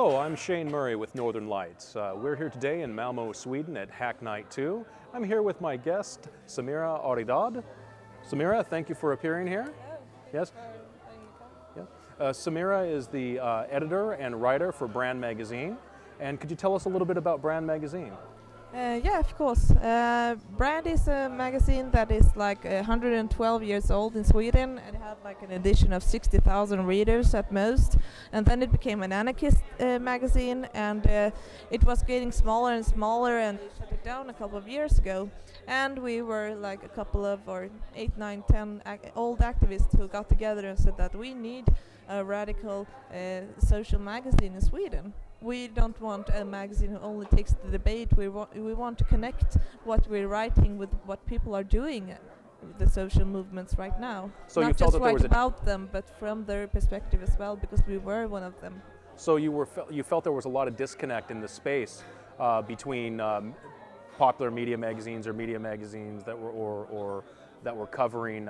Hello, I'm Shane Murray with Northern Lights. We're here today in Malmö, Sweden at Hacknight 2. I'm here with my guest, Samira Ariadad. Samira, thank you for appearing here. Yes. Yeah. Samira is the editor and writer for Brand Magazine. And could you tell us a little bit about Brand Magazine? Yeah, of course. Brand is a magazine that is like 112 years old in Sweden and had like an edition of 60,000 readers at most. And then it became an anarchist magazine, and it was getting smaller and smaller, and they shut it down a couple of years ago. And we were like a couple of, or 8, 9, 10 old activists who got together and said that we need a radical social magazine in Sweden. We don't want a magazine who only takes the debate. We want to connect what we're writing with what people are doing, the social movements right now. So not you felt just that there was write about them, but from their perspective as well, because we were one of them. So you felt there was a lot of disconnect in the space between popular media magazines or media magazines that were that were covering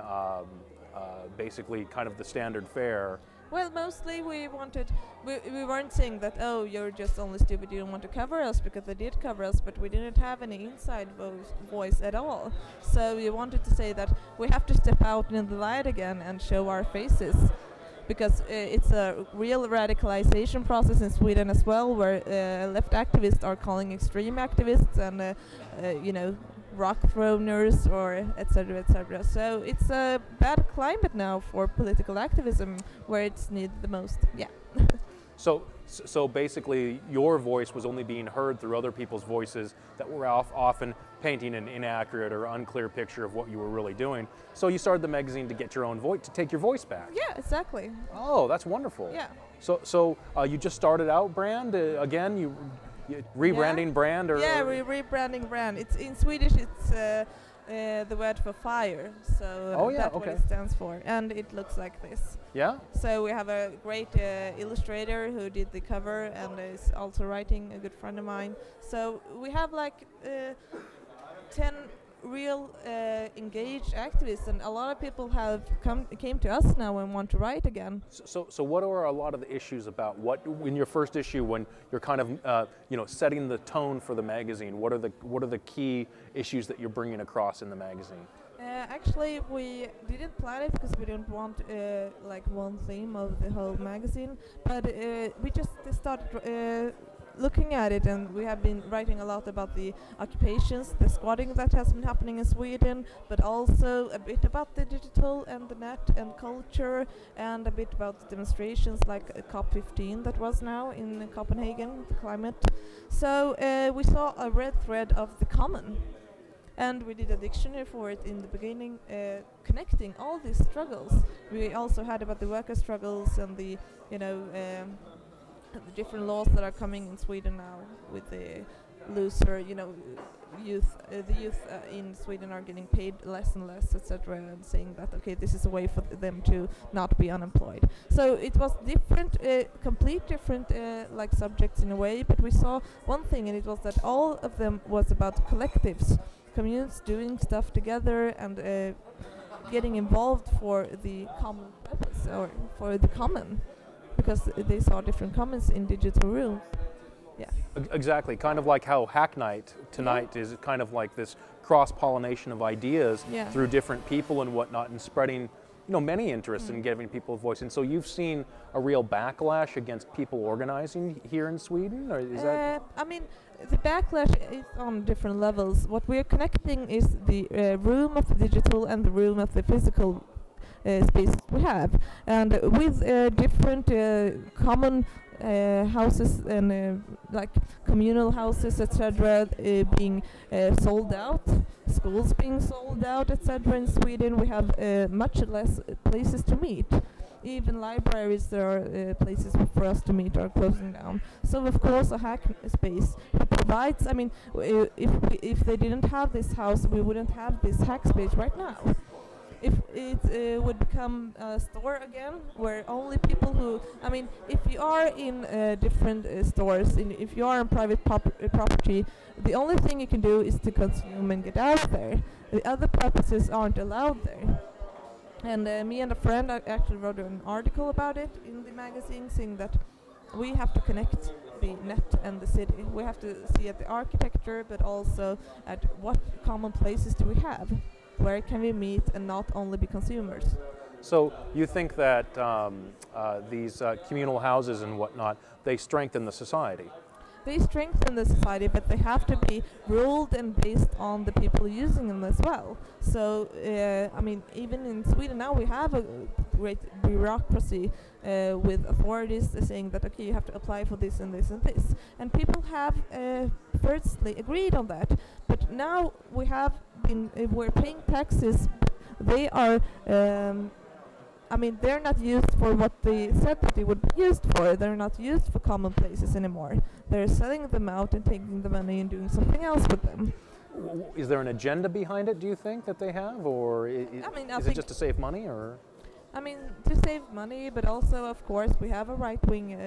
basically kind of the standard fare. Well, mostly we weren't saying that, oh, you're just only stupid, you don't want to cover us, because they did cover us, but we didn't have any inside voice at all. So we wanted to say that we have to step out in the light again and show our faces, because it's a real radicalization process in Sweden as well, where left activists are calling extreme activists and, rock throners or etc. etc. So it's a bad climate now for political activism, where it's needed the most. Yeah. So basically, your voice was only being heard through other people's voices that were often painting an inaccurate or unclear picture of what you were really doing. So you started the magazine to get your own voice, to take your voice back. Yeah, exactly. Oh, that's wonderful. Yeah. So you just started out Brand again. You rebranding Brand, or we're rebranding Brand. It's in Swedish. It's the word for fire. So that's what it stands for, and it looks like this. Yeah. So we have a great illustrator who did the cover and is also writing, a good friend of mine. So we have like 10 real engaged activists, and a lot of people came to us now and want to write again. So what are a lot of the issues about what in your first issue, when you're kind of setting the tone for the magazine? What are the key issues that you're bringing across in the magazine? Actually, we didn't plan it because we didn't want like one theme of the whole magazine, but we just started looking at it, and we have been writing a lot about the occupations, the squatting that has been happening in Sweden, but also a bit about the digital and the net and culture, and a bit about the demonstrations like COP15 that was now in Copenhagen, the climate. So we saw a red thread of the common, and we did a dictionary for it in the beginning, connecting all these struggles. We also had about the worker struggles and the the different laws that are coming in Sweden now with the looser, youth. The youth in Sweden are getting paid less and less, etc., and saying that this is a way for them to not be unemployed. So it was different, complete different like subjects in a way, but we saw one thing, and it was that all of them was about collectives, communities doing stuff together and getting involved for the common purpose, or for the common. Because they saw different comments in digital room. Yeah. Exactly. Kind of like how Hacknight tonight is kind of like this cross-pollination of ideas through different people and whatnot, and spreading, many interests in giving people a voice. And so you've seen a real backlash against people organizing here in Sweden, or is that? I mean, the backlash is on different levels. What we're connecting is the room of the digital and the room of the physical space we have, and with different common houses and like communal houses, etc., being sold out, schools being sold out, etc. In Sweden, we have much less places to meet. Even libraries, there are places for us to meet, are closing down. So of course, a hack space provides. I mean, if they didn't have this house, we wouldn't have this hack space right now. If it would become a store again, where only people who, if you are in different stores, if you are on private property, the only thing you can do is to consume and get out there. The other purposes aren't allowed there. And me and a friend actually wrote an article about it in the magazine, saying that we have to connect the net and the city. We have to see at the architecture, but also at what common places do we have? Where can we meet and not only be consumers? So you think that these communal houses and whatnot, they strengthen the society? They strengthen the society, but they have to be ruled and based on the people using them as well. So, I mean, even in Sweden now we have a great bureaucracy with authorities saying that, okay, you have to apply for this and this and this. And people have firstly agreed on that. But now we have been, we're paying taxes. They are I mean, they're not used for what they said that they would be used for. They're not used for common places anymore. They're selling them out and taking the money and doing something else with them. Is there an agenda behind it, do you think, that they have? Or is it just to save money? Or? I mean, to save money, but also, of course, we have a right-wing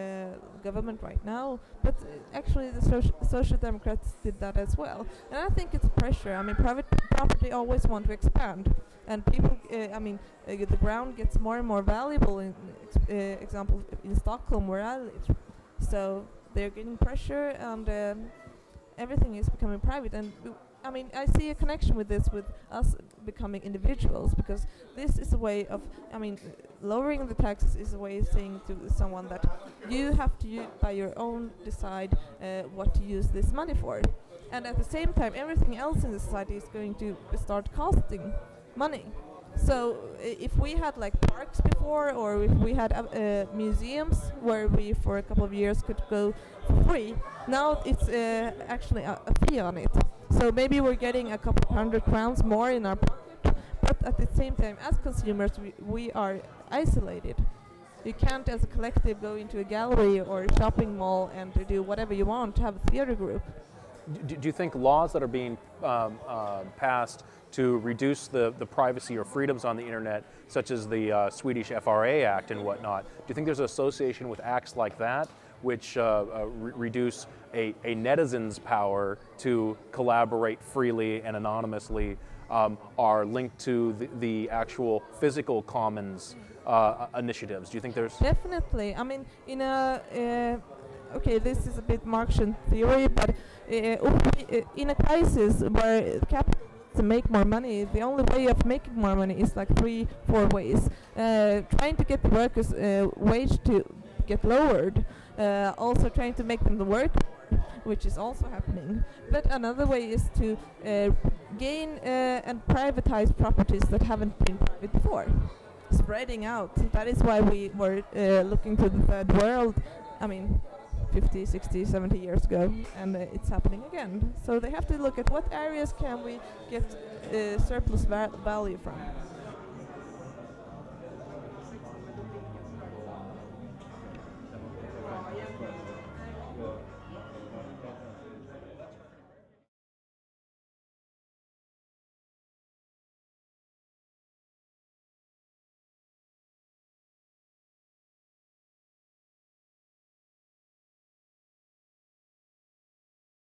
government right now. But actually, the Social Democrats did that as well. And I think it's pressure. I mean, private property always want to expand. And people, the ground gets more and more valuable, in example, in Stockholm, where I live. So they're getting pressure, and everything is becoming private. And I mean, I see a connection with this, with us becoming individuals, because this is a way of, I mean, lowering the taxes is a way of saying to someone that you have to, by your own, decide what to use this money for. And at the same time, everything else in the society is going to start costing money. So if we had like parks before, or if we had museums where we for a couple of years could go for free, now it's actually a fee on it. So maybe we're getting a couple of £100 more in our pocket, but at the same time, as consumers, we are isolated. You can't, as a collective, go into a gallery or a shopping mall and do whatever you want, to have a theater group. Do you think laws that are being passed to reduce the privacy or freedoms on the internet, such as the Swedish FRA Act and whatnot, do you think there's an association with acts like that, which reduce a netizen's power to collaborate freely and anonymously, are linked to the actual physical commons initiatives? Do you think there's... Definitely. I mean, in a... okay, this is a bit Marxian theory, but in a crisis where capital to make more money, the only way of making more money is like 3-4 ways. Trying to get the workers' wage to get lowered, also trying to make them work, which is also happening. But another way is to gain and privatize properties that haven't been private before. Spreading out. That is why we were looking to the third world, I mean, 50, 60, 70 years ago, and it's happening again. So they have to look at what areas can we get surplus value from.